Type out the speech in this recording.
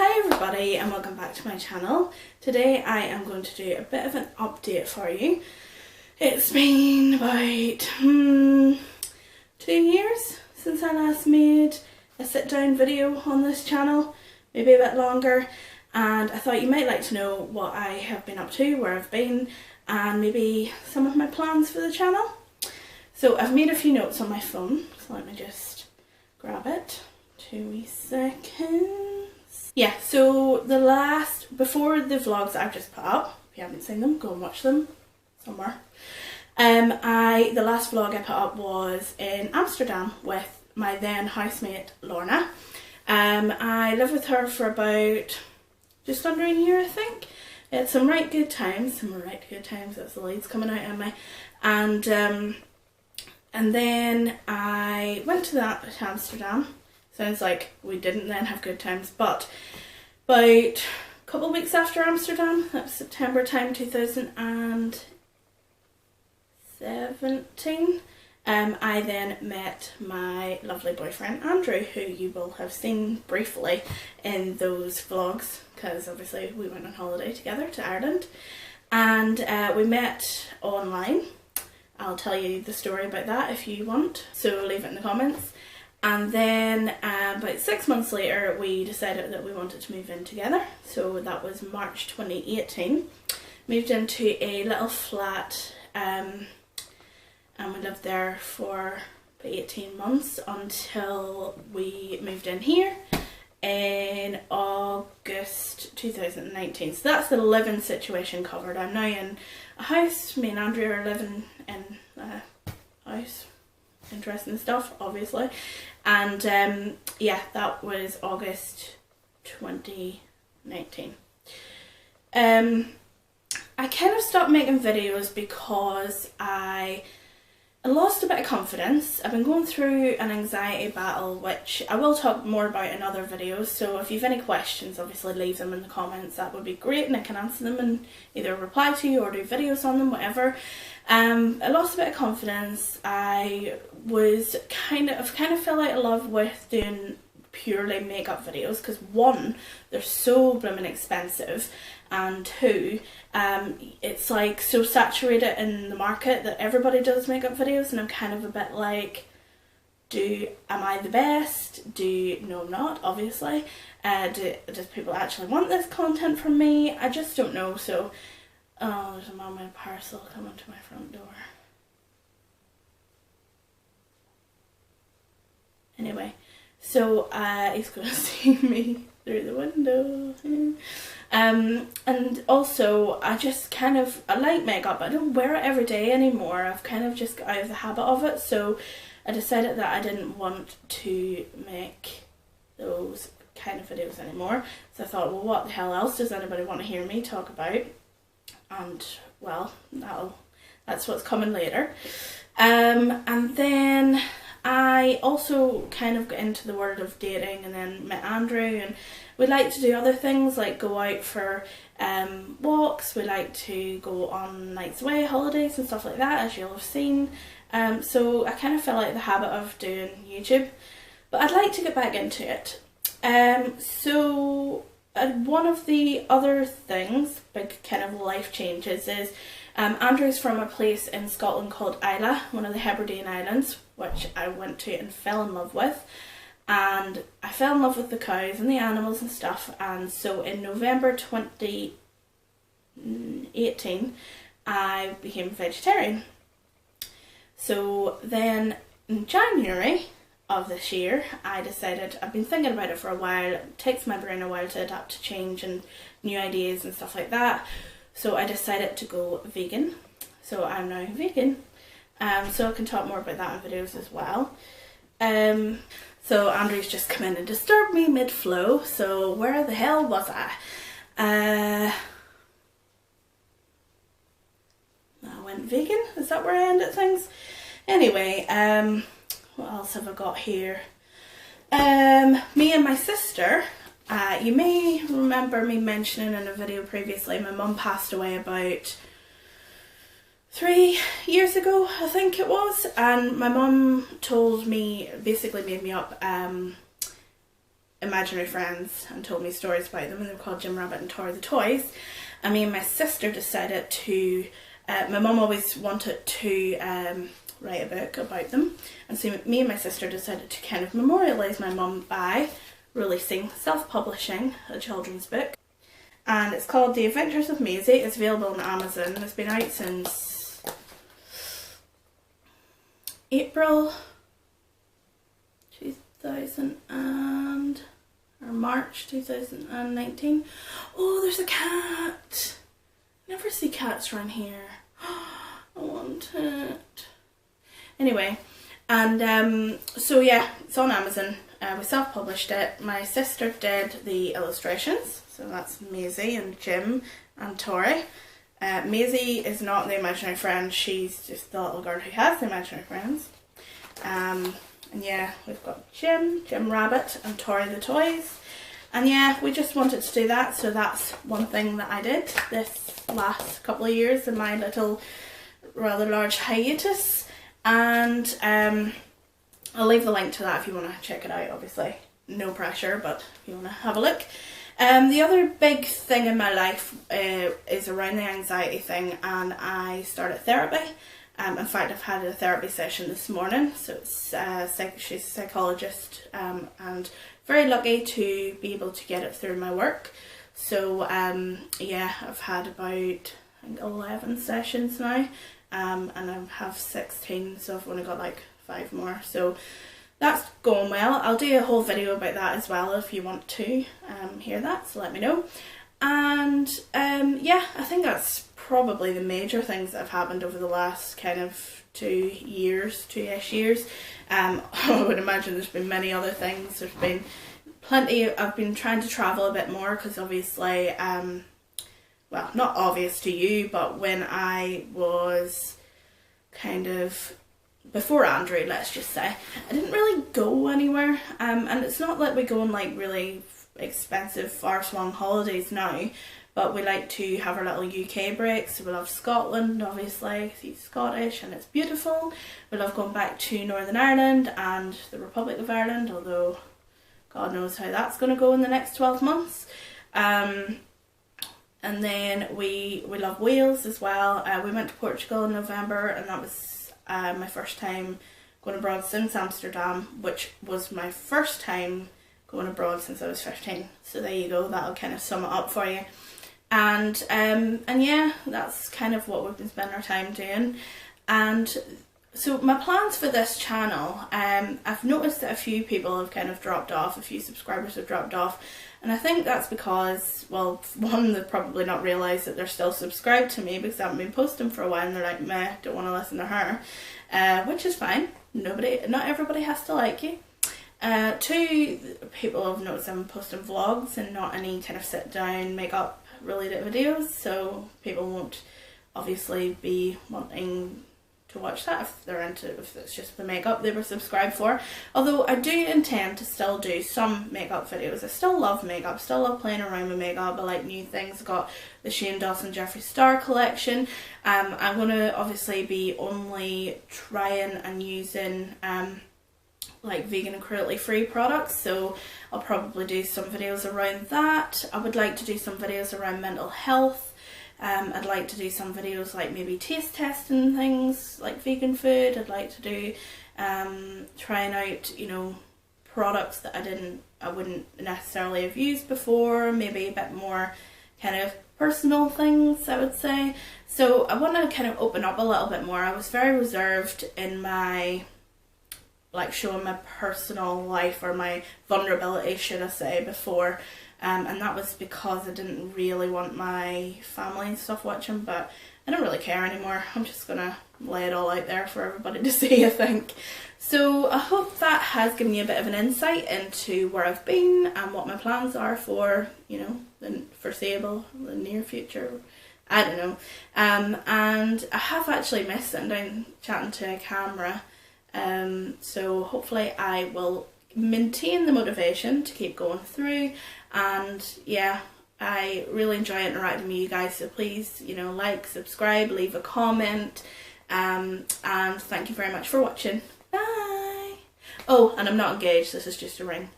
Hi everybody and welcome back to my channel. Today I am going to do a bit of an update for you. It's been about 2 years since I last made a sit down video on this channel, maybe a bit longer, and I thought you might like to know what I have been up to, where I've been, and maybe some of my plans for the channel. So I've made a few notes on my phone, so let me just grab it. 2 wee seconds. Yeah, so before the vlogs that I've just put up, if you haven't seen them, go and watch them somewhere. The last vlog I put up was in Amsterdam with my then housemate Lorna. I lived with her for about just under a year, I think. We had some right good times, that's the lights coming out on me. And then I went to Amsterdam. Sounds like we didn't then have good times, but about a couple of weeks after Amsterdam, that was September time 2017, I then met my lovely boyfriend Andrew, who you will have seen briefly in those vlogs, because obviously we went on holiday together to Ireland, and we met online. I'll tell you the story about that if you want, so leave it in the comments. And then about 6 months later we decided that we wanted to move in together, so that was March 2018. Moved into a little flat and we lived there for about 18 months until we moved in here in August 2019. So that's the living situation covered. I'm now in a house. Me and Andrea are living in a house. Interesting stuff, obviously. And yeah, that was August 2019. I kind of stopped making videos because I lost a bit of confidence. I've been going through an anxiety battle, which I will talk more about in other videos, so if you've any questions, obviously leave them in the comments. That would be great and I can answer them and either reply to you or do videos on them, whatever. I lost a bit of confidence. I kind of fell out of love with doing purely makeup videos, because one, they're so blooming expensive, and two, it's like so saturated in the market that everybody does makeup videos, and I'm kind of a bit like, am I the best? No, I'm not, obviously. Does people actually want this content from me? I just don't know. So oh, there's a man with a parcel coming to my front door. Anyway, so he's going to see me through the window. And also, I like makeup, but I don't wear it every day anymore. I've kind of just got out of the habit of it, so I decided that I didn't want to make those kind of videos anymore. So I thought, well, what the hell else does anybody want to hear me talk about? And well, that's what's coming later. And then I also kind of got into the world of dating, and then met Andrew, and we like to do other things like go out for walks. We like to go on nights away, holidays and stuff like that, as you'll have seen. So I kind of fell out of the habit of doing YouTube, but I'd like to get back into it. So one of the other things, big kind of life changes, is Andrew's from a place in Scotland called Islay, one of the Hebridean Islands, which I went to and fell in love with. And I fell in love with the cows and the animals and stuff, and so in November 2018 I became vegetarian. So then in January of this year I decided, I've been thinking about it for a while, it takes my brain a while to adapt to change and new ideas and stuff like that, so I decided to go vegan. So I'm now vegan, so I can talk more about that in videos as well. So Andrew's just come in and disturbed me mid-flow, so where the hell was I? I went vegan, is that where I ended things? Anyway, what else have I got here? Me and my sister, you may remember me mentioning in a video previously, my mum passed away about 3 years ago, I think it was, and my mum told me, basically made me up imaginary friends and told me stories about them, and they were called Jim Rabbit and Tori the Toys. And me and my sister decided to, my mum always wanted to write a book about them, and so me and my sister decided to kind of memorialise my mum by releasing, self-publishing a children's book. And it's called The Adventures of Maisie. It's available on Amazon. It's been out since April 2000 or March 2019. Oh, there's a cat. Never see cats around here. I want it. Anyway, and so yeah, it's on Amazon. We self-published it. My sister did the illustrations, so that's Maisie and Jim and Tori. Maisie is not the imaginary friend, she's just the little girl who has the imaginary friends. And yeah, we've got Jim Rabbit and Tori the Toys. And yeah, we just wanted to do that, so that's one thing that I did this last couple of years in my little rather large hiatus. And I'll leave the link to that if you want to check it out, obviously. No pressure, but if you want to have a look. The other big thing in my life is around the anxiety thing, and I started therapy. In fact, I've had a therapy session this morning, so it's she's a psychologist, and very lucky to be able to get it through my work. So yeah, I've had about, I think, 11 sessions now, and I have 16, so I've only got like 5 more. So that's going well. I'll do a whole video about that as well if you want to hear that, so let me know. And yeah, I think that's probably the major things that have happened over the last kind of 2-ish years. I would imagine there's been many other things. There's been plenty. I've been trying to travel a bit more because obviously, well, not obvious to you, but when I was kind of before Andrew, let's just say, I didn't really go anywhere. And it's not that we go on like really expensive far-flung holidays now, but we like to have our little UK breaks. So we love Scotland, obviously, he's Scottish and it's beautiful. We love going back to Northern Ireland and the Republic of Ireland, although God knows how that's going to go in the next 12 months. And then we love Wales as well. We went to Portugal in November, and that was my first time going abroad since Amsterdam, which was my first time going abroad since I was 15. So there you go, that'll kind of sum it up for you. And yeah, that's kind of what we've been spending our time doing. And so my plans for this channel, I've noticed that a few people have kind of dropped off, a few subscribers have dropped off, and I think that's because, well, one, they've probably not realised that they're still subscribed to me because I haven't been posting for a while, and they're like, meh, don't want to listen to her, which is fine. Not everybody has to like you. 2, people have noticed I'm posting vlogs and not any kind of sit down makeup related videos, so people won't obviously be wanting to watch that if it's just the makeup they were subscribed for. Although I do intend to still do some makeup videos. I still love makeup, still love playing around with makeup. I like new things. I've got the Shane Dawson Jeffree Star collection. I'm going to obviously be only trying and using like vegan and cruelty free products, so I'll probably do some videos around that. I would like to do some videos around mental health. I'd like to do some videos like maybe taste testing things like vegan food. I'd like to do trying out, you know, products that I wouldn't necessarily have used before, maybe a bit more kind of personal things, I would say. So I want to kind of open up a little bit more. I was very reserved in my, like, showing my personal life, or my vulnerability, should I say, before. And that was because I didn't really want my family and stuff watching, but I don't really care anymore. I'm just gonna lay it all out there for everybody to see, I think. So I hope that has given you a bit of an insight into where I've been and what my plans are for, you know, the foreseeable, the near future. I don't know. And I have actually missed sitting down chatting to a camera. So hopefully I will maintain the motivation to keep going through. And yeah, I really enjoy interacting with you guys, so please, you know, like, subscribe, leave a comment, and thank you very much for watching. Bye! Oh, and I'm not engaged, this is just a ring.